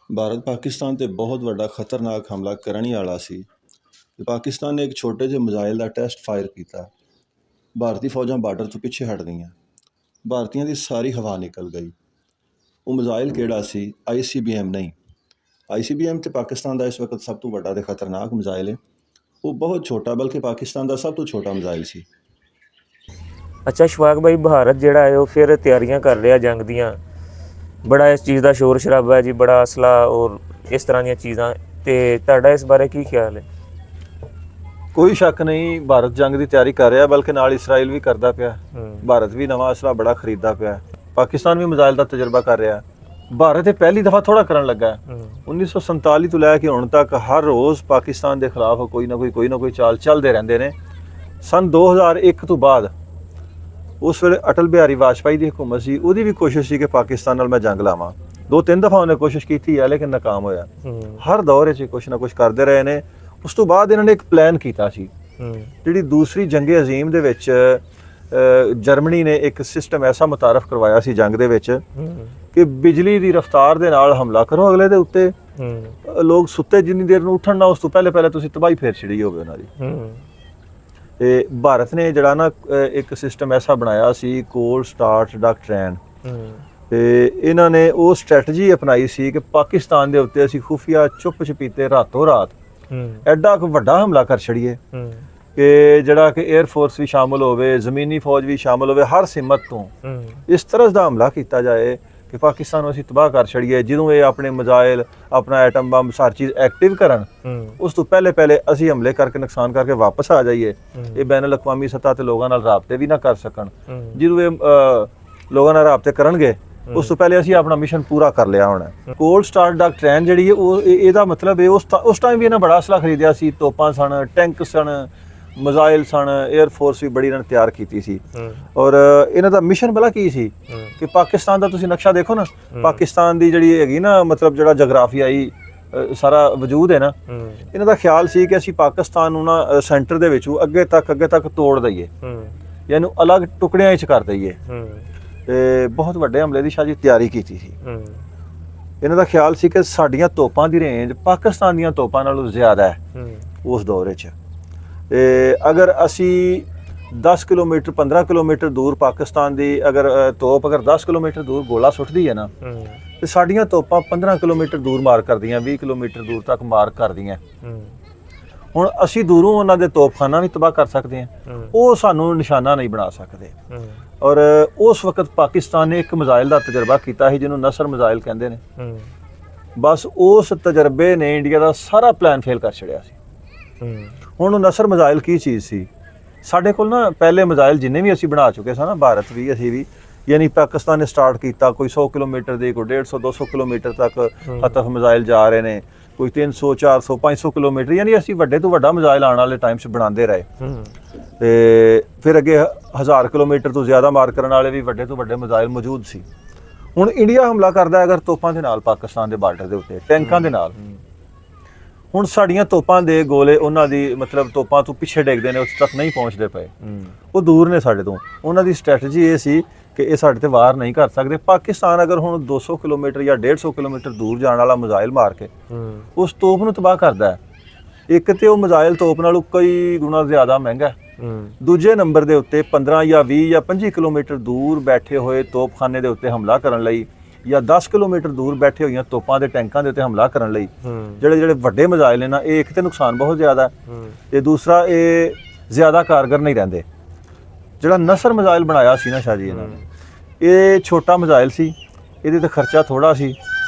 ਭਾਰਤ ਪਾਕਿਸਤਾਨ ਤੇ ਬਹੁਤ ਵੱਡਾ ਖਤਰਨਾਕ ਹਮਲਾ ਕਰਨ ਹੀ ਵਾਲਾ ਸੀ ਤੇ ਪਾਕਿਸਤਾਨ ਨੇ ਇੱਕ ਛੋਟੇ ਜਿਹੇ ਮਿਜ਼ਾਈਲ ਦਾ ਟੈਸਟ ਫਾਇਰ ਕੀਤਾ। ਭਾਰਤੀ ਫੌਜਾਂ ਬਾਰਡਰ ਤੋਂ ਪਿੱਛੇ ਹਟ ਗਈਆਂ। ਭਾਰਤੀਆਂ ਦੀ ਸਾਰੀ ਹਵਾ ਨਿਕਲ ਗਈ। ਉਹ ਮਿਜ਼ਾਈਲ ਕਿਹੜਾ ਸੀ? ICBM ਨਹੀਂ। ICBM ਤੇ ਪਾਕਿਸਤਾਨ ਦਾ ਇਸ ਵਕਤ ਸਭ ਤੋਂ ਵੱਡਾ ਤੇ ਖਤਰਨਾਕ ਮਿਜ਼ਾਈਲ ਹੈ। ਉਹ ਬਹੁਤ ਛੋਟਾ, ਬਲਕਿ ਪਾਕਿਸਤਾਨ ਦਾ ਸਭ ਤੋਂ ਛੋਟਾ ਮਿਜ਼ਾਈਲ ਸੀ। ਅੱਛਾ ਸ਼ਵਾਕ ਭਾਈ, ਭਾਰਤ ਜਿਹੜਾ ਹੈ ਉਹ ਫਿਰ ਤਿਆਰੀਆਂ ਕਰ ਰਿਹਾ ਜੰਗ ਦੀਆਂ। ਬੜਾ ਇਸ ਚੀਜ਼ ਦਾ ਸ਼ੋਰ ਸ਼ਰਾਬਾ ਹੈ ਜੀ, ਬੜਾ ਅਸਲਾ ਔਰ ਇਸ ਤਰ੍ਹਾਂ ਦੀਆਂ ਚੀਜ਼ਾਂ। ਤੇ ਤੁਹਾਡਾ ਇਸ ਬਾਰੇ ਕੀ ਖਿਆਲ ਹੈ? ਕੋਈ ਸ਼ੱਕ ਨਹੀਂ, ਭਾਰਤ ਜੰਗ ਦੀ ਤਿਆਰੀ ਕਰ ਰਿਹਾ, ਬਲਕਿ ਨਾਲ ਇਸਰਾਈਲ ਵੀ ਕਰਦਾ ਪਿਆ। ਭਾਰਤ ਵੀ ਨਵਾਂ ਅਸਲਾ ਬੜਾ ਖਰੀਦਦਾ ਪਿਆ। ਪਾਕਿਸਤਾਨ ਵੀ ਮਿਜ਼ਾਈਲ ਦਾ ਤਜਰਬਾ ਕਰ ਰਿਹਾ। ਭਾਰਤ ਇਹ ਪਹਿਲੀ ਦਫਾ ਥੋੜਾ ਕਰਨ ਲੱਗਾ। 1947 ਤੋਂ ਲੈ ਕੇ ਹੁਣ ਤੱਕ ਹਰ ਰੋਜ਼ ਪਾਕਿਸਤਾਨ ਦੇ ਖਿਲਾਫ ਕੋਈ ਨਾ ਕੋਈ ਚਾਲ ਚੱਲਦੇ ਰਹਿੰਦੇ ਨੇ। ਸਨ 2001 ਤੋਂ ਬਾਅਦ, ਉਸ ਵੇਲੇ ਅਟਲ ਬਿਹਾਰੀ ਵਾਜਪਾਈ ਦੀ ਹਕੂਮਤ ਸੀ, ਉਹਦੀ ਵੀ ਕੋਸ਼ਿਸ਼ ਸੀ ਕਿ ਪਾਕਿਸਤਾਨ ਨਾਲ ਮੈਂ ਜੰਗ ਲਾਵਾਂ। 2-3 ਦਫਾ ਉਹਨੇ ਕੋਸ਼ਿਸ਼ ਕੀਤੀ ਹੈ, ਲੇਕਿਨ ਨਾਕਾਮ ਹੋਇਆ। ਹਰ ਦੌਰ 'ਚ ਕੁਛ ਨਾ ਕੁਛ ਕਰਦੇ ਰਹੇ ਨੇ। ਉਸ ਤੋਂ ਬਾਅਦ ਇਹਨਾਂ ਨੇ ਇੱਕ ਪਲਾਨ ਕੀਤਾ ਸੀ। ਜਿਹੜੀ ਦੂਸਰੀ ਜੰਗੇ ਅਜ਼ੀਮ ਦੇ ਵਿੱਚ ਜਰਮਨੀ ਨੇ ਇੱਕ ਸਿਸਟਮ ਐਸਾ ਮੁਤਾਰਫ ਕਰਵਾਇਆ ਸੀ ਜੰਗ ਦੇ ਵਿੱਚ ਕਿ ਬਿਜਲੀ ਦੀ ਰਫ਼ਤਾਰ ਦੇ ਨਾਲ ਹਮਲਾ ਕਰੋ ਅਗਲੇ ਦੇ ਉੱਤੇ। ਲੋਕ ਸੁੱਤੇ ਜਿੰਨੀ ਦੇਰ ਨੂੰ ਉੱਠਣ ਨਾ, ਉਸ ਤੋਂ ਪਹਿਲੇ ਤੁਸੀਂ ਤਬਾਹੀ ਫੇਰ ਛਿੜੀ ਹੋਵੇ ਉਹਨਾਂ ਦੀ। ਤੇ ਭਾਰਤ ਨੇ ਜਿਹੜਾ ਨਾ ਇੱਕ ਸਿਸਟਮ ਐਸਾ ਬਣਾਇਆ ਸੀ, ਕੋਲਡ ਸਟਾਰਟ ਡਾਕਟ੍ਰੈਨ। ਤੇ ਇਹਨਾਂ ਨੇ ਉਹ ਸਟ੍ਰੈਟਜੀ ਅਪਣਾਈ ਸੀ ਕਿ ਪਾਕਿਸਤਾਨ ਦੇ ਉੱਤੇ ਅਸੀਂ ਖੁਫੀਆ ਚੁੱਪ ਚਪੀਤੇ ਰਾਤੋਂ ਰਾਤ ਐਡਾ ਕੁ ਵੱਡਾ ਹਮਲਾ ਕਰ ਛੜੀਏ ਕਿ ਜਿਹੜਾ ਕਿ 에ਅਰ ਫੋਰਸ ਵੀ ਸ਼ਾਮਲ ਹੋਵੇ, ਜ਼ਮੀਨੀ ਫੌਜ ਵੀ ਸ਼ਾਮਲ ਹੋਵੇ, ਹਰ ਸਿਮਤ ਤੋਂ ਇਸ ਤਰ੍ਹਾਂ ਦਾ ਹਮਲਾ ਕੀਤਾ ਜਾਏ ਕਿ ਪਾਕਿਸਤਾਨ ਨੂੰ ਅਸੀਂ ਤਬਾਹ ਕਰ ਛੜੀਏ। ਜਦੋਂ ਇਹ ਆਪਣੇ ਮਿਜ਼ਾਈਲ, ਆਪਣਾ ਐਟਮ ਬੰਬ, ਸਾਰੀ ਚੀਜ਼ ਐਕਟਿਵ ਕਰਨ, ਉਸ ਤੋਂ ਪਹਿਲੇ ਅਸੀਂ ਹਮਲੇ ਕਰਕੇ ਨੁਕਸਾਨ ਕਰਕੇ ਵਾਪਸ ਆ ਜਾਈਏ। ਇਹ ਬੈਨ ਅਲ-ਅਕਵਾਮੀ ਸਤ੍ਹਾ ਤੇ ਲੋਕਾਂ ਨਾਲ ਰਾਬਤੇ ਵੀ ਨਾ ਕਰ ਸਕਣ। ਜਦੋਂ ਇਹ ਲੋਕਾਂ ਨਾਲ ਰਾਬਤੇ ਕਰਨਗੇ, ਉਸ ਤੋਂ ਪਹਿਲੇ ਅਸੀਂ ਆਪਣਾ ਮਿਸ਼ਨ ਪੂਰਾ ਕਰ ਲਿਆ ਹੋਣਾ। ਕੋਲਡ ਸਟਾਰਟ ਡਾਕਟ੍ਰੈਨ ਜਿਹੜੀ ਹੈ, ਉਹ ਇਹਦਾ ਮਤਲਬ ਹੈ ਉਸ ਟਾਈਮ ਵੀ ਇਹਨਾਂ ਬੜਾ ਅਸਲਾ ਖਰੀਦਿਆ ਸੀ। ਤੋਪਾਂ ਸਨ, ਟੈਂਕ ਸਨ, ਮਿਜ਼ਾਈਲ ਸਨ, 에ਅਰ ਫੋਰਸ ਵੀ ਬੜੀ ਇਹਨਾਂ ਨੇ ਤਿਆਰ ਕੀਤੀ ਸੀ। ਔਰ ਇਹਨਾਂ ਦਾ ਮਿਸ਼ਨ ਭਲਾ ਕੀ ਸੀ ਕਿ ਪਾਕਿਸਤਾਨ ਦਾ ਤੁਸੀਂ ਨਕਸ਼ਾ ਦੇਖੋ ਨਾ, ਪਾਕਿਸਤਾਨ ਦੀ ਜਿਹੜੀ ਹੈਗੀ ਨਾ, ਮਤਲਬ ਜਿਹੜਾ ਜਗਰਾਫੀਆਈ ਸਾਰਾ ਵਜੂਦ ਹੈ ਨਾ, ਇਹਨਾਂ ਦਾ ਖਿਆਲ ਸੀ ਕਿ ਅਸੀਂ ਪਾਕਿਸਤਾਨ ਨੂੰ ਨਾ ਸੈਂਟਰ ਦੇ ਵਿੱਚੋਂ ਅੱਗੇ ਤੱਕ ਤੋੜ ਦਈਏ, ਯਾਨੀ ਅਲੱਗ ਟੁਕੜਿਆਂ 'ਚ ਕਰ ਦਈਏ। ਤੇ ਬਹੁਤ ਵੱਡੇ ਹਮਲੇ ਦੀ ਸ਼ਾਇਦ ਤਿਆਰੀ ਕੀਤੀ ਸੀ। ਇਹਨਾਂ ਦਾ ਖਿਆਲ ਸੀ ਕਿ ਸਾਡੀਆਂ ਤੋਪਾਂ ਦੀ ਰੇਂਜ ਪਾਕਿਸਤਾਨ ਦੀਆਂ ਤੋਪਾਂ ਨਾਲੋਂ ਜ਼ਿਆਦਾ ਹੈ ਉਸ ਦੌਰ 'ਚ। ਤੇ ਅਗਰ ਅਸੀਂ 10 ਕਿਲੋਮੀਟਰ 15 ਕਿਲੋਮੀਟਰ ਦੂਰ ਪਾਕਿਸਤਾਨ ਦੀ ਅਗਰ ਤੋਪ 10 ਕਿਲੋਮੀਟਰ ਦੂਰ ਗੋਲਾ ਸੁੱਟਦੀ ਹੈ ਨਾ, ਤੇ ਸਾਡੀਆਂ ਤੋਪਾਂ 15 ਕਿਲੋਮੀਟਰ ਦੂਰ ਮਾਰ ਕਰਦੀਆਂ, 20 ਕਿਲੋਮੀਟਰ ਦੂਰ ਤੱਕ ਮਾਰ ਕਰਦੀਆਂ। ਹੁਣ ਅਸੀਂ ਦੂਰੋਂ ਉਹਨਾਂ ਦੇ ਤੋਪਖਾਨਾ ਵੀ ਤਬਾਹ ਕਰ ਸਕਦੇ ਹਾਂ, ਉਹ ਸਾਨੂੰ ਨਿਸ਼ਾਨਾ ਨਹੀਂ ਬਣਾ ਸਕਦੇ। ਔਰ ਉਸ ਵਕਤ ਪਾਕਿਸਤਾਨ ਨੇ ਇੱਕ ਮਿਜ਼ਾਈਲ ਦਾ ਤਜਰਬਾ ਕੀਤਾ ਸੀ ਜਿਹਨੂੰ ਨਸਰ ਮਿਜ਼ਾਈਲ ਕਹਿੰਦੇ ਨੇ। ਬਸ ਉਸ ਤਜਰਬੇ ਨੇ ਇੰਡੀਆ ਦਾ ਸਾਰਾ ਪਲਾਨ ਫੇਲ ਕਰ ਛੜਿਆ ਸੀ। ਹੁਣ ਉਹ ਨਸਰ ਮਿਜ਼ਾਈਲ ਕੀ ਚੀਜ਼ ਸੀ? ਸਾਡੇ ਕੋਲ ਨਾ ਪਹਿਲੇ ਮਿਜ਼ਾਈਲ ਜਿੰਨੇ ਵੀ ਅਸੀਂ ਬਣਾ ਚੁੱਕੇ ਸਾਂ ਨਾ, ਭਾਰਤ ਵੀ ਅਸੀਂ ਵੀ, ਯਾਨੀ ਪਾਕਿਸਤਾਨ ਨੇ ਸਟਾਰਟ ਕੀਤਾ ਕੋਈ 100 ਕਿਲੋਮੀਟਰ ਦੇ, ਕੋਈ 150 200 ਕਿਲੋਮੀਟਰ ਤੱਕ ਹਤਫ ਮਿਜ਼ਾਈਲ ਜਾ ਰਹੇ ਨੇ, ਕੋਈ 300 400 500 ਕਿਲੋਮੀਟਰ, ਯਾਨੀ ਅਸੀਂ ਵੱਡੇ ਤੋਂ ਵੱਡਾ ਮਿਜ਼ਾਈਲ ਆਉਣ ਵਾਲੇ ਟਾਈਮ 'ਚ ਬਣਾਉਂਦੇ ਰਹੇ। ਤੇ ਫਿਰ ਅੱਗੇ 1000 ਕਿਲੋਮੀਟਰ ਤੋਂ ਜ਼ਿਆਦਾ ਮਾਰ ਕਰਨ ਵਾਲੇ ਵੀ ਵੱਡੇ ਤੋਂ ਵੱਡੇ ਮਿਜ਼ਾਈਲ ਮੌਜੂਦ ਸੀ। ਹੁਣ ਇੰਡੀਆ ਹਮਲਾ ਕਰਦਾ ਅਗਰ ਤੋਪਾਂ ਦੇ ਨਾਲ ਪਾਕਿਸਤਾਨ ਦੇ ਬਾਰਡਰ ਦੇ ਉੱਤੇ, ਟੈਂਕਾਂ ਦੇ ਨਾਲ। ਹੁਣ ਸਾਡੀਆਂ ਤੋਪਾਂ ਦੇ ਗੋਲੇ ਉਹਨਾਂ ਦੀ ਮਤਲਬ ਤੋਪਾਂ ਤੋਂ ਪਿੱਛੇ ਡਿੱਗਦੇ ਨੇ, ਉੱਥੇ ਤੱਕ ਨਹੀਂ ਪਹੁੰਚਦੇ ਪਏ, ਉਹ ਦੂਰ ਨੇ ਸਾਡੇ ਤੋਂ। ਉਹਨਾਂ ਦੀ ਸਟ੍ਰੈਟਜੀ ਇਹ ਸੀ ਕਿ ਇਹ ਸਾਡੇ ਤੇ ਵਾਰ ਨਹੀਂ ਕਰ ਸਕਦੇ। ਪਾਕਿਸਤਾਨ ਅਗਰ ਹੁਣ 200 ਕਿਲੋਮੀਟਰ ਜਾਂ 150 ਕਿਲੋਮੀਟਰ ਦੂਰ ਜਾਣ ਵਾਲਾ ਮਿਜ਼ਾਈਲ ਮਾਰ ਕੇ ਉਸ ਤੋਪ ਨੂੰ ਤਬਾਹ ਕਰਦਾ ਹੈ, ਇੱਕ ਤੇ ਉਹ ਮਿਜ਼ਾਈਲ ਤੋਪ ਨਾਲੋਂ ਕਈ ਗੁਣਾ ਜ਼ਿਆਦਾ ਮਹਿੰਗਾ। ਦੂਜੇ ਨੰਬਰ ਦੇ ਉੱਤੇ 15 ਜਾਂ 20 ਜਾਂ 25 ਕਿਲੋਮੀਟਰ ਦੂਰ ਬੈਠੇ ਹੋਏ ਤੋਪਖਾਨੇ ਦੇ ਉੱਤੇ ਹਮਲਾ ਕਰਨ ਲਈ, ਜਾਂ 10 ਕਿਲੋਮੀਟਰ ਦੂਰ ਬੈਠੇ ਹੋਈਆਂ ਤੋਪਾਂ ਦੇ ਟੈਂਕਾਂ ਦੇ ਉੱਤੇ ਹਮਲਾ ਕਰਨ ਲਈ, ਜਿਹੜੇ ਵੱਡੇ ਮਿਜ਼ਾਈਲ ਨੇ ਨਾ, ਇਹ ਇੱਕ ਤੇ ਨੁਕਸਾਨ ਬਹੁਤ ਜ਼ਿਆਦਾ ਤੇ ਦੂਸਰਾ ਇਹ ਜ਼ਿਆਦਾ ਕਾਰਗਰ ਨਹੀਂ ਰਹਿੰਦੇ। ਜਿਹੜਾ ਨਸਰ ਮਿਜ਼ਾਈਲ ਬਣਾਇਆ ਸੀ ਨਾ ਸ਼ਾਹ ਜੀ ਇਹਨਾਂ ਨੇ, ਇਹ ਛੋਟਾ ਮਿਜ਼ਾਈਲ ਸੀ, ਇਹਦੇ ਤੇ ਖਰਚਾ ਥੋੜਾ ਸੀ,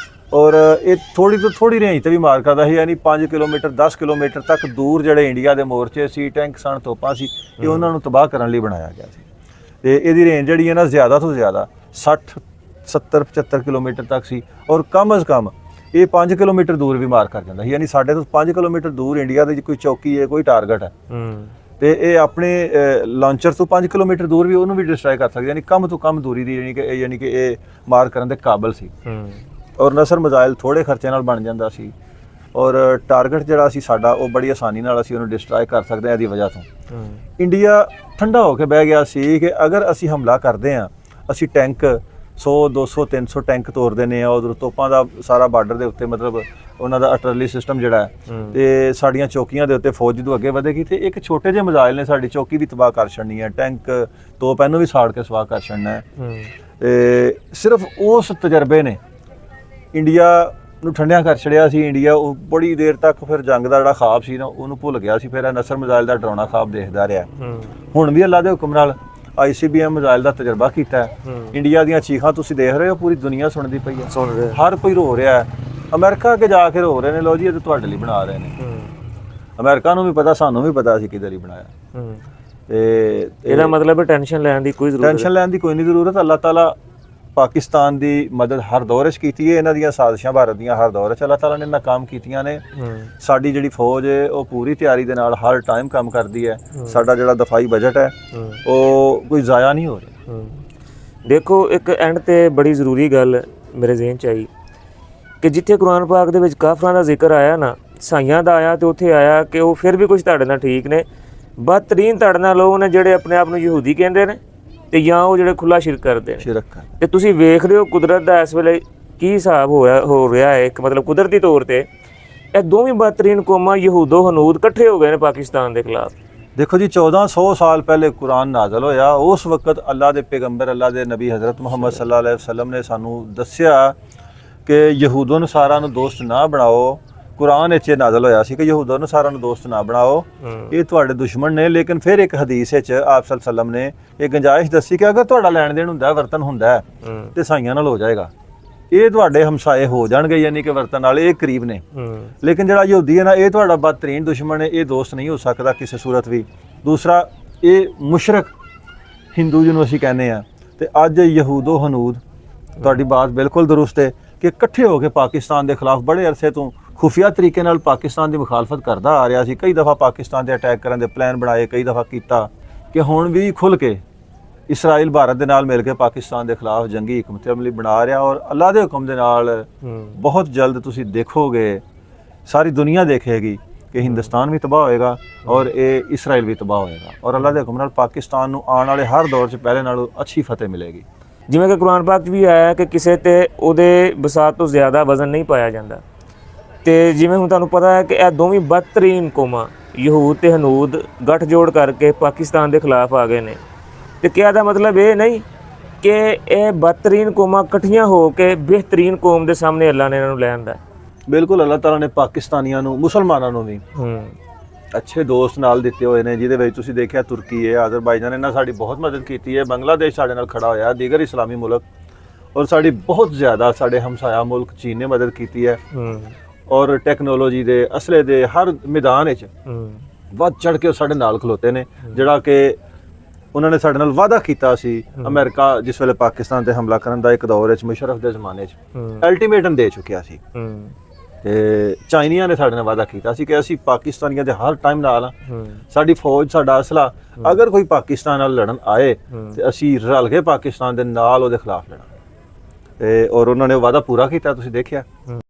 ਔਰ ਇਹ ਥੋੜੀ ਤੋਂ ਥੋੜੀ ਰੇਂਜ ਤੇ ਵੀ ਮਾਰ ਕਰਦਾ ਸੀ, ਯਾਨੀ 5 ਕਿਲੋਮੀਟਰ 10 ਕਿਲੋਮੀਟਰ ਤੱਕ ਦੂਰ ਜਿਹੜੇ ਇੰਡੀਆ ਦੇ ਮੋਰਚੇ ਸੀ, ਟੈਂਕ ਸਨ, ਤੋਪਾਂ ਸੀ, ਇਹ ਉਹਨਾਂ ਨੂੰ ਤਬਾਹ ਕਰਨ ਲਈ ਬਣਾਇਆ ਗਿਆ ਸੀ। ਤੇ ਇਹਦੀ ਰੇਂਜ ਜਿਹੜੀ ਹੈ ਨਾ ਜ਼ਿਆਦਾ ਤੋਂ ਜ਼ਿਆਦਾ 60 70 75 ਕਿਲੋਮੀਟਰ ਤੱਕ ਸੀ, ਔਰ ਕਮ ਅਜ਼ ਕਮ ਇਹ 5 ਕਿਲੋਮੀਟਰ ਦੂਰ ਵੀ ਮਾਰ ਕਰ ਜਾਂਦਾ ਸੀ। ਯਾਨੀ ਸਾਡੇ ਤੋਂ 5 ਕਿਲੋਮੀਟਰ ਦੂਰ ਇੰਡੀਆ ਦੇ ਕੋਈ ਚੌਕੀ ਹੈ, ਕੋਈ ਟਾਰਗੇਟ ਹੈ, ਤੇ ਇਹ ਆਪਣੇ ਲਾਂਚਰ ਤੋਂ 5 ਕਿਲੋਮੀਟਰ ਦੂਰ ਵੀ ਉਹਨੂੰ ਵੀ ਡਿਸਟਰਾਏ ਕਰ ਸਕਦਾ, ਯਾਨੀ ਕਮ ਤੋਂ ਕਮ ਦੂਰੀ ਦੀ ਯਾਨੀ ਕਿ ਇਹ ਮਾਰ ਕਰਨ ਦੇ ਕਾਬਲ ਸੀ। ਔਰ ਨਸਰ ਮਿਜ਼ਾਈਲ ਥੋੜੇ ਖਰਚੇ ਨਾਲ ਬਣ ਜਾਂਦਾ ਸੀ, ਔਰ ਟਾਰਗੇਟ ਜਿਹੜਾ ਸੀ ਸਾਡਾ ਉਹ ਬੜੀ ਆਸਾਨੀ ਨਾਲ ਅਸੀਂ ਉਹਨੂੰ ਡਿਸਟਰਾਏ ਕਰ ਸਕਦੇ ਹਾਂ। ਇਹਦੀ ਵਜ੍ਹਾ ਤੋਂ ਇੰਡੀਆ ਠੰਡਾ ਹੋ ਕੇ ਬਹਿ ਗਿਆ ਸੀ ਕਿ ਅਗਰ ਅਸੀਂ ਹਮਲਾ ਕਰਦੇ ਹਾਂ, ਅਸੀਂ ਟੈਂਕ 100 200 300 ਟੈਂਕ ਤੋਰਦੇ ਨੇ, ਉਧਰ ਤੋਪਾਂ ਦਾ ਸਾਰਾ ਬਾਰਡਰ ਦੇ ਉੱਤੇ ਮਤਲਬ ਉਹਨਾਂ ਦਾ ਅਟਰਲੀ ਸਿਸਟਮ ਜਿਹੜਾ ਹੈ, ਤੇ ਸਾਡੀਆਂ ਚੌਕੀਆਂ ਦੇ ਉੱਤੇ ਫੌਜ ਜਦੋਂ ਅੱਗੇ ਵਧੇਗੀ ਤੇ ਇੱਕ ਛੋਟੇ ਜਿਹੇ ਮਿਜ਼ਾਈਲ ਨੇ ਸਾਡੀ ਚੌਕੀ ਵੀ ਤਬਾਹ ਕਰ ਛੱਡਣੀ ਹੈ, ਟੈਂਕ ਤੋਪ ਇਹਨੂੰ ਵੀ ਸਾੜ ਕੇ ਸਵਾਹ ਕਰ ਛੱਡਣਾ ਹੈ। ਤੇ ਸਿਰਫ ਉਸ ਤਜਰਬੇ ਨੇ ਇੰਡੀਆ ਨੂੰ ਠੰਡਿਆਂ ਕਰ ਛੜਿਆ ਸੀ। ਇੰਡੀਆ ਉਹ ਬੜੀ ਦੇਰ ਤੱਕ ਫਿਰ ਜੰਗ ਦਾ ਜਿਹੜਾ ਖਾਬ ਸੀ ਨਾ ਉਹਨੂੰ ਭੁੱਲ ਗਿਆ ਸੀ, ਫਿਰ ਇਹ ਨਸਰ ਮਿਜ਼ਾਈਲ ਦਾ ਡਰਾਉਣਾ ਖਾਬ ਦੇਖਦਾ ਰਿਹਾ। ਹੁਣ ਵੀ ਅੱਲਾ ਦੇ ਹੁਕਮ ਨਾਲ ICBM ਮਿਜ਼ਾਈਲ ਦਾ ਤਜਰਬਾ ਕੀਤਾ ਹੈ। ਇੰਡੀਆ ਦੀਆਂ ਚੀਖਾਂ ਤੁਸੀਂ ਦੇਖ ਰਹੇ ਹੋ, ਪੂਰੀ ਦੁਨੀਆ ਸੁਣਦੀ ਪਈ ਹੈ, ਹਰ ਕੋਈ ਰੋ ਰਿਹਾ ਹੈ। ਅਮਰੀਕਾ ਅੱਗੇ ਜਾ ਕੇ ਰੋ ਰਹੇ ਨੇ, ਲੋ ਜੀ ਇਹ ਤਾਂ ਤੁਹਾਡੇ ਲਈ ਬਣਾ ਰਹੇ ਨੇ। ਅਮਰੀਕਾ ਨੂੰ ਵੀ ਪਤਾ, ਸਾਨੂੰ ਵੀ ਪਤਾ ਸੀ ਕਿਹਦੇ ਲਈ ਬਣਾਇਆ। ਤੇ ਇਹਦਾ ਮਤਲਬ ਟੈਨਸ਼ਨ ਲੈਣ ਦੀ ਕੋਈ ਜ਼ਰੂਰਤ ਟੈਨਸ਼ਨ ਲੈਣ ਦੀ ਕੋਈ ਨਹੀਂ ਜ਼ਰੂਰਤ। ਅੱਲਾਹ ਤਾਲਾ ਪਾਕਿਸਤਾਨ ਦੀ ਮਦਦ ਹਰ ਦੌਰ 'ਚ ਕੀਤੀ ਹੈ। ਇਹਨਾਂ ਦੀਆਂ ਸਾਜ਼ਿਸ਼ਾਂ ਭਾਰਤ ਦੀਆਂ ਹਰ ਦੌਰ 'ਚ ਅੱਲਾਹ ਤਾਲਾ ਨੇ ਨਾਕਾਮ ਕੀਤੀਆਂ ਨੇ। ਸਾਡੀ ਜਿਹੜੀ ਫੌਜ ਹੈ ਉਹ ਪੂਰੀ ਤਿਆਰੀ ਦੇ ਨਾਲ ਹਰ ਟਾਈਮ ਕੰਮ ਕਰਦੀ ਹੈ। ਸਾਡਾ ਜਿਹੜਾ ਦਫਾਈ ਬਜਟ ਹੈ ਉਹ ਕੋਈ ਜ਼ਾਇਆ ਨਹੀਂ ਹੋ ਰਿਹਾ। ਦੇਖੋ, ਇੱਕ ਐਂਡ ਤੇ ਬੜੀ ਜ਼ਰੂਰੀ ਗੱਲ ਮੇਰੇ ਜ਼ਿਹਨ 'ਚ ਆਈ ਕਿ ਜਿੱਥੇ ਕੁਰਾਨ ਪਾਕ ਦੇ ਵਿੱਚ ਕਾਫਰਾਂ ਦਾ ਜ਼ਿਕਰ ਆਇਆ ਨਾ, ਸਾਈਆਂ ਦਾ ਆਇਆ, ਤੇ ਉੱਥੇ ਆਇਆ ਕਿ ਉਹ ਫਿਰ ਵੀ ਕੁਝ ਤੁਹਾਡੇ ਨਾਲ ਠੀਕ ਨੇ, ਬਦਤਰੀਨ ਤੁਹਾਡੇ ਨਾਲ ਲੋਕ ਨੇ ਜਿਹੜੇ ਆਪਣੇ ਆਪ ਨੂੰ ਯਹੂਦੀ ਕਹਿੰਦੇ ਨੇ, ਤੇ ਜਾਂ ਉਹ ਜਿਹੜੇ ਖੁੱਲਾ ਸ਼ਿਰਕ ਕਰਦੇ ਨੇ। ਤੇ ਤੁਸੀਂ ਵੇਖ ਰਹੇ ਹੋ ਕੁਦਰਤ ਦਾ ਇਸ ਵੇਲੇ ਕੀ ਹਿਸਾਬ ਹੋ ਰਿਹਾ ਹੈ। ਇੱਕ ਮਤਲਬ ਕੁਦਰਤੀ ਤੌਰ ਤੇ ਇਹ ਦੋਵੇਂ ਬਦਤਰੀਨ ਕੌਮਾਂ ਯਹੂਦੋ ਹਨੂਦ ਇਕੱਠੇ ਹੋ ਗਏ ਨੇ ਪਾਕਿਸਤਾਨ ਦੇ ਖਿਲਾਫ। ਦੇਖੋ ਜੀ, 1400 ਸਾਲ ਪਹਿਲੇ ਕੁਰਾਨ ਨਾਜ਼ਲ ਹੋਇਆ। ਉਸ ਵਕਤ ਅੱਲਾ ਦੇ ਪੈਗੰਬਰ, ਅੱਲਾ ਦੇ ਨਬੀ ਹਜ਼ਰਤ ਮੁਹੰਮਦ ਸੱਲੱਲਾਹੁ ਅਲੈਹਿ ਵਸੱਲਮ ਨੇ ਸਾਨੂੰ ਦੱਸਿਆ ਕਿ ਯਹੂਦੋ ਨਸਾਰਾ ਨੂੰ ਦੋਸਤ ਨਾ ਬਣਾਓ। ਕੁਰਾਨ ਵਿੱਚ ਇਹ ਨਾਜ਼ਲ ਹੋਇਆ ਸੀ ਕਿ ਯਹੂਦੋ ਨਸਾਰਾ ਨੂੰ ਦੋਸਤ ਨਾ ਬਣਾਓ, ਇਹ ਤੁਹਾਡੇ ਦੁਸ਼ਮਣ ਨੇ। ਲੇਕਿਨ ਫਿਰ ਇੱਕ ਹਦੀਸ ਵਿੱਚ ਆਪ ਸੱਲੱਲਾਹੁ ਅਲੈਹਿ ਵਸੱਲਮ ਨੇ ਇਹ ਗੁੰਜਾਇਸ਼ ਦੱਸੀ ਕਿ ਅਗਰ ਤੁਹਾਡਾ ਲੈਣ ਦੇਣ ਹੁੰਦਾ, ਵਰਤਨ ਹੁੰਦਾ ਤੇ ਸਾਈਆਂ ਨਾਲ ਹੋ ਜਾਏਗਾ, ਇਹ ਤੁਹਾਡੇ ਹਮਸਾਏ ਹੋ ਜਾਣਗੇ, ਯਾਨੀ ਕਿ ਵਰਤਨ ਵਾਲੇ ਇਹ ਕਰੀਬ ਨੇ। ਲੇਕਿਨ ਜਿਹੜਾ ਯਹੂਦੀ ਹੈ ਨਾ, ਇਹ ਤੁਹਾਡਾ ਬਦਤਰੀਨ ਦੁਸ਼ਮਣ ਹੈ, ਇਹ ਦੋਸਤ ਨਹੀਂ ਹੋ ਸਕਦਾ ਕਿਸੇ ਸੂਰਤ ਵੀ। ਦੂਸਰਾ, ਇਹ ਮੁਸ਼ਰਕ ਹਿੰਦੂ ਜਿਹਨੂੰ ਅਸੀਂ ਕਹਿੰਦੇ ਆ। ਤੇ ਅੱਜ ਯਹੂਦੋ ਹਨੂਦ, ਤੁਹਾਡੀ ਬਾਤ ਬਿਲਕੁਲ ਦਰੁਸਤ ਹੈ ਕਿ ਇਕੱਠੇ ਹੋ ਕੇ ਪਾਕਿਸਤਾਨ ਦੇ ਖਿਲਾਫ ਬੜੇ ਅਰਸੇ ਤੋਂ ਖੁਫੀਆ ਤਰੀਕੇ ਨਾਲ ਪਾਕਿਸਤਾਨ ਦੀ ਮੁਖਾਲਫਤ ਕਰਦਾ ਆ ਰਿਹਾ ਸੀ। ਕਈ ਦਫਾ ਪਾਕਿਸਤਾਨ ਤੇ ਅਟੈਕ ਕਰਨ ਦੇ ਪਲਾਨ ਬਣਾਏ, ਕਈ ਦਫਾ ਕੀਤਾ, ਕਿ ਹੁਣ ਵੀ ਖੁੱਲ ਕੇ ਇਸਰਾਈਲ ਭਾਰਤ ਦੇ ਨਾਲ ਮਿਲ ਕੇ ਪਾਕਿਸਤਾਨ ਦੇ ਖਿਲਾਫ ਜੰਗੀ ਹਕਮਤ ਅਮਲੀ ਬਣਾ ਰਿਹਾ। ਔਰ ਅੱਲਾ ਦੇ ਹੁਕਮ ਦੇ ਨਾਲ ਬਹੁਤ ਜਲਦ ਤੁਸੀਂ ਦੇਖੋਗੇ, ਸਾਰੀ ਦੁਨੀਆ ਦੇਖੇਗੀ ਕਿ ਹਿੰਦੁਸਤਾਨ ਵੀ ਤਬਾਹ ਹੋਏਗਾ ਔਰ ਇਹ ਇਸਰਾਈਲ ਵੀ ਤਬਾਹ ਹੋਏਗਾ। ਔਰ ਅੱਲਾ ਦੇ ਹੁਕਮ ਨਾਲ ਪਾਕਿਸਤਾਨ ਨੂੰ ਆਉਣ ਵਾਲੇ ਹਰ ਦੌਰ 'ਚ ਪਹਿਲੇ ਨਾਲੋਂ ਅੱਛੀ ਫਤਿਹ ਮਿਲੇਗੀ। ਜਿਵੇਂ ਕਿ ਕੁਰਾਨ ਪਾਕ 'ਚ ਵੀ ਆਇਆ ਕਿ ਕਿਸੇ ਤੇ ਉਹਦੇ ਬਸਾਤ ਤੋਂ ਜ਼ਿਆਦਾ ਵਜ਼ਨ ਨਹੀਂ ਪਾਇਆ ਜਾਂਦਾ। ਤੇ ਜਿਵੇਂ ਹੁਣ ਤੁਹਾਨੂੰ ਪਤਾ ਹੈ ਕਿ ਇਹ ਦੋਵੇਂ ਬਦਤਰੀਨ ਕੌਮਾਂ ਯਹੂਦ ਤੇ ਹਨੂਦ ਗੱਠਜੋੜ ਕਰਕੇ ਪਾਕਿਸਤਾਨ ਦੇ ਖਿਲਾਫ ਆ ਗਏ ਨੇ। ਤੇ ਕਿਹਾ ਦਾ ਮਤਲਬ ਇਹ ਨਹੀਂ ਕਿ ਇਹ ਬਦਤਰੀਨ ਕੌਮਾਂ ਇਕੱਠੀਆਂ ਹੋ ਕੇ ਬਿਹਤਰੀਨ ਕੌਮ ਦੇ ਸਾਹਮਣੇ ਅੱਲਾ ਨੇ ਇਹਨਾਂ ਨੂੰ ਲੈ ਆਂਦਾ। ਬਿਲਕੁਲ, ਅੱਲਾਹ ਤਾਲਾ ਨੇ ਪਾਕਿਸਤਾਨੀਆਂ ਨੂੰ, ਮੁਸਲਮਾਨਾਂ ਨੂੰ ਵੀ ਅੱਛੇ ਦੋਸਤ ਨਾਲ ਦਿੱਤੇ ਹੋਏ ਨੇ, ਜਿਹਦੇ ਵਿੱਚ ਤੁਸੀਂ ਦੇਖਿਆ ਤੁਰਕੀ ਹੈ, ਅਜ਼ਰਬਾਈਜਾਨ, ਇਹਨਾਂ ਸਾਡੀ ਬਹੁਤ ਮਦਦ ਕੀਤੀ ਹੈ। ਬੰਗਲਾਦੇਸ਼ ਸਾਡੇ ਨਾਲ ਖੜਾ ਹੋਇਆ, ਦੀਗਰ ਇਸਲਾਮੀ ਮੁਲਕ, ਔਰ ਸਾਡੀ ਬਹੁਤ ਜ਼ਿਆਦਾ ਸਾਡੇ ਹਮਸਾਇਆ ਮੁਲਕ ਚੀਨ ਨੇ ਮਦਦ ਕੀਤੀ ਹੈ। ਔਰ ਟੈਕਨੋਲੋਜੀ ਦੇ, ਅਸਲੇ ਦੇ ਹਰ ਮੈਦਾਨ ਵਿੱਚ ਵੱਧ ਚੜ੍ਹ ਕੇ ਉਹ ਸਾਡੇ ਨਾਲ ਖਲੋਤੇ ਨੇ, ਜਿਹੜਾ ਕਿ ਉਹਨਾਂ ਨੇ ਸਾਡੇ ਨਾਲ ਵਾਅਦਾ ਕੀਤਾ ਸੀ। ਅਮਰੀਕਾ ਜਿਸ ਵੇਲੇ ਪਾਕਿਸਤਾਨ ਤੇ ਹਮਲਾ ਕਰਨ ਦਾ ਇੱਕ ਦੌਰ ਵਿੱਚ, ਮੁਸ਼ਰਫ ਦੇ ਜ਼ਮਾਨੇ 'ਚ ਅਲਟੀਮੇਟਮ ਦੇ ਚੁੱਕਿਆ ਸੀ। ਤੇ ਚਾਈਨੀਆਂ ਨੇ ਸਾਡੇ ਨਾਲ ਵਾਅਦਾ ਕੀਤਾ ਸੀ ਕਿ ਅਸੀਂ ਪਾਕਿਸਤਾਨੀਆਂ ਦੇ ਹਰ ਟਾਈਮ ਨਾਲ ਆ, ਸਾਡੀ ਫੌਜ, ਸਾਡਾ ਅਸਲਾ, ਅਗਰ ਕੋਈ ਪਾਕਿਸਤਾਨ ਨਾਲ ਲੜਨ ਆਏ ਤੇ ਅਸੀਂ ਰਲ ਕੇ ਪਾਕਿਸਤਾਨ ਦੇ ਨਾਲ ਉਹਦੇ ਖਿਲਾਫ ਲੜਾਂਗੇ। ਤੇ ਔਰ ਉਹਨਾਂ ਨੇ ਉਹ ਵਾਅਦਾ ਪੂਰਾ ਕੀਤਾ, ਤੁਸੀਂ ਦੇਖਿਆ।